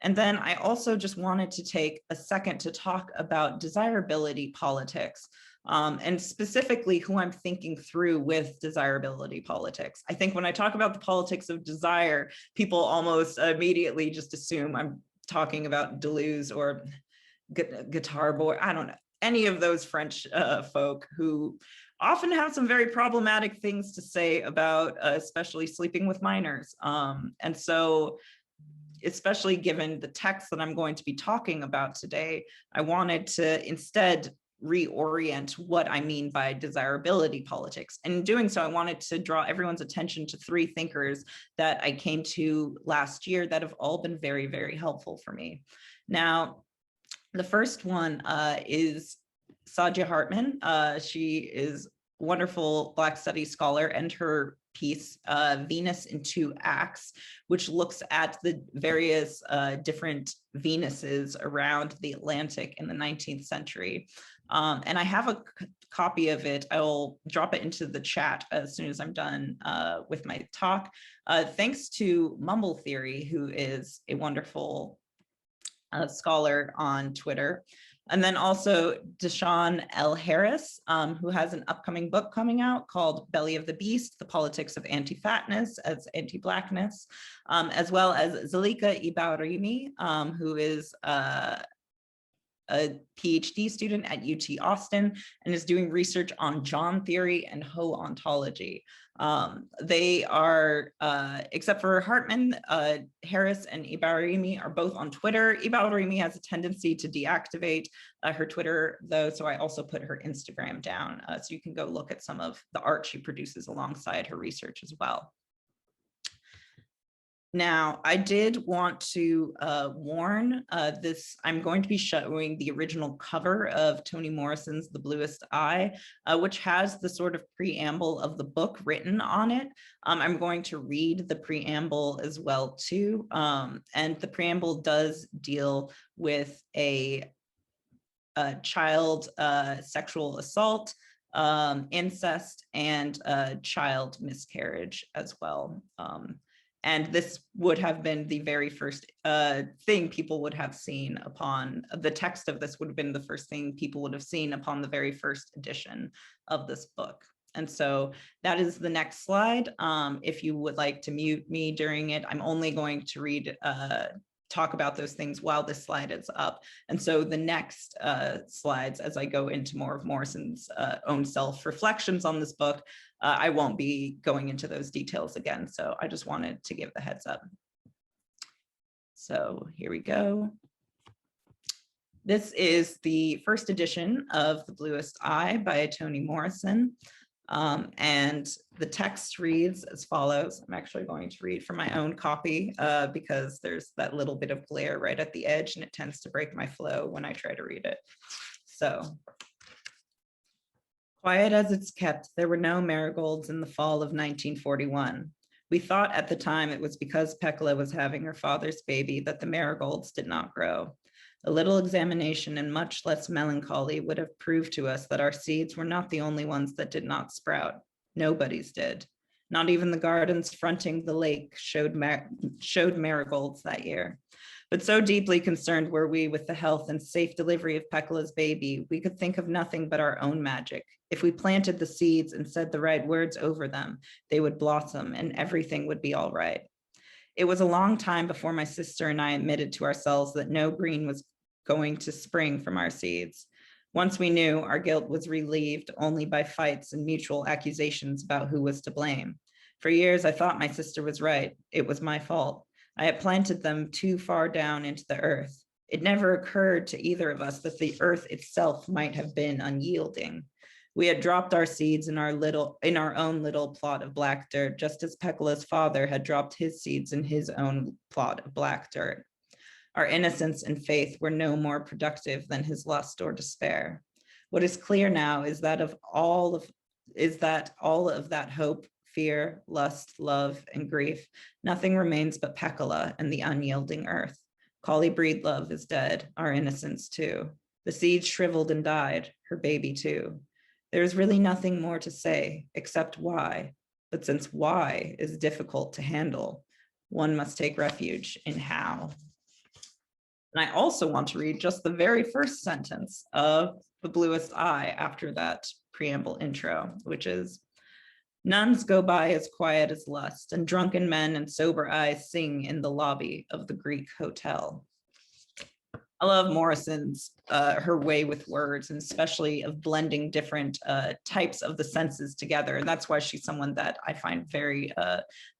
And then I also just wanted to take a second to talk about desirability politics, and specifically who I'm thinking through with desirability politics. I think when I talk about the politics of desire, people almost immediately just assume I'm talking about Deleuze or Guitar Boy, I don't know, any of those French folk who often have some very problematic things to say about especially sleeping with minors. And so, especially given the text that I'm going to be talking about today, I wanted to instead reorient what I mean by desirability politics. And in doing so, I wanted to draw everyone's attention to three thinkers that I came to last year that have all been very, very helpful for me. Now, the first one is Saadia Hartman. She is a wonderful Black Studies scholar, and her piece, Venus in Two Acts, which looks at the various different Venuses around the Atlantic in the 19th century. And I have a copy of it. I'll drop it into the chat as soon as I'm done with my talk. Thanks to Mumble Theory, who is a wonderful scholar on Twitter. And then also Deshaun L. Harris, who has an upcoming book coming out called Belly of the Beast, The Politics of Anti-Fatness as Anti-Blackness, as well as Zalika Ibarimi, who is a PhD student at UT Austin and is doing research on John theory and Ho ontology. They are, except for Hartman, Harris and Ibarimi are both on Twitter. Ibarimi has a tendency to deactivate her Twitter though, so I also put her Instagram down, so you can go look at some of the art she produces alongside her research as well. Now, I did want to warn this, I'm going to be showing the original cover of Toni Morrison's The Bluest Eye, which has the sort of preamble of the book written on it. I'm going to read the preamble as well too. And the preamble does deal with a child sexual assault, incest, and child miscarriage as well. And this would have been the very first thing people would have seen upon, the text of this would have been the first thing people would have seen upon the very first edition of this book. And so that is the next slide. If you would like to mute me during it, I'm only going to read, talk about those things while this slide is up. And so the next slides, as I go into more of Morrison's own self-reflections on this book, I won't be going into those details again. So I just wanted to give the heads up. So here we go. This is the first edition of The Bluest Eye by Toni Morrison. And the text reads as follows. I'm actually going to read from my own copy because there's that little bit of glare right at the edge and it tends to break my flow when I try to read it. So, quiet as it's kept, there were no marigolds in the fall of 1941. We thought at the time it was because Pekla was having her father's baby that the marigolds did not grow. A little examination and much less melancholy would have proved to us that our seeds were not the only ones that did not sprout. Nobody's did. Not even the gardens fronting the lake showed marigolds that year. But so deeply concerned were we with the health and safe delivery of Pekla's baby, we could think of nothing but our own magic. If we planted the seeds and said the right words over them, they would blossom and everything would be all right. It was a long time before my sister and I admitted to ourselves that no green was going to spring from our seeds. Once we knew, our guilt was relieved only by fights and mutual accusations about who was to blame. For years, I thought my sister was right. It was my fault. I had planted them too far down into the earth. It never occurred to either of us that the earth itself might have been unyielding. We had dropped our seeds in our own little plot of black dirt, just as Pekla's father had dropped his seeds in his own plot of black dirt. Our innocence and faith were no more productive than his lust or despair. What is clear now is that all of that hope, fear, lust, love, and grief, nothing remains but Pekla and the unyielding earth. Collie Breedlove is dead, our innocence too. The seed shriveled and died, her baby too. There is really nothing more to say except why, but since why is difficult to handle, one must take refuge in how. And I also want to read just the very first sentence of The Bluest Eye after that preamble intro, which is, nuns go by as quiet as lust, and drunken men and sober eyes sing in the lobby of the Greek hotel. I love Morrison's, her way with words, and especially of blending different types of the senses together. And that's why she's someone that I find very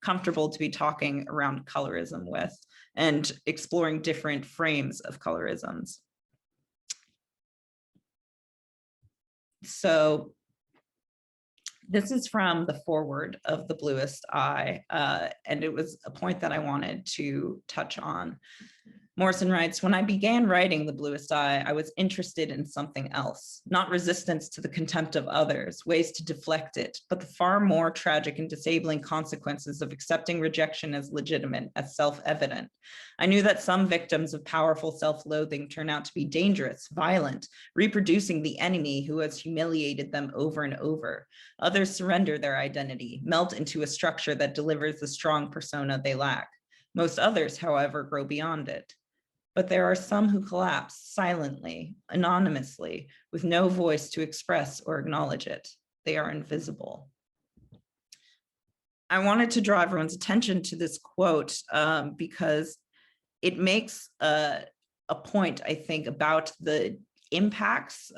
comfortable to be talking around colorism with and exploring different frames of colorisms. So this is from the foreword of The Bluest Eye, and it was a point that I wanted to touch on. Morrison writes, when I began writing The Bluest Eye, I was interested in something else, not resistance to the contempt of others, ways to deflect it, but the far more tragic and disabling consequences of accepting rejection as legitimate, as self-evident. I knew that some victims of powerful self-loathing turn out to be dangerous, violent, reproducing the enemy who has humiliated them over and over. Others surrender their identity, melt into a structure that delivers the strong persona they lack. Most others, however, grow beyond it. But there are some who collapse silently, anonymously, with no voice to express or acknowledge it. They are invisible. I wanted to draw everyone's attention to this quote because it makes a point, I think, about the impacts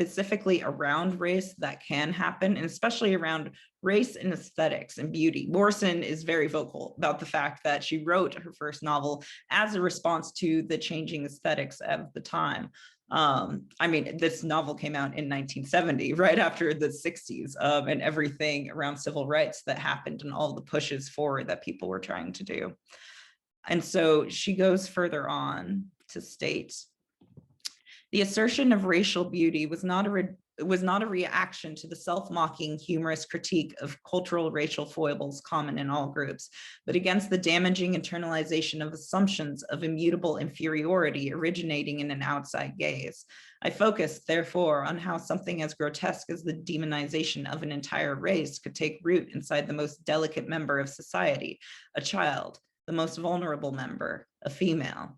specifically around race that can happen, and especially around race and aesthetics and beauty. Morrison is very vocal about the fact that she wrote her first novel as a response to the changing aesthetics of the time. I mean, this novel came out in 1970, right after the 60s, and everything around civil rights that happened and all the pushes forward that people were trying to do. And so she goes further on to state, the assertion of racial beauty was not a reaction to the self-mocking, humorous critique of cultural racial foibles common in all groups, but against the damaging internalization of assumptions of immutable inferiority originating in an outside gaze. I focused, therefore, on how something as grotesque as the demonization of an entire race could take root inside the most delicate member of society, a child, the most vulnerable member, a female.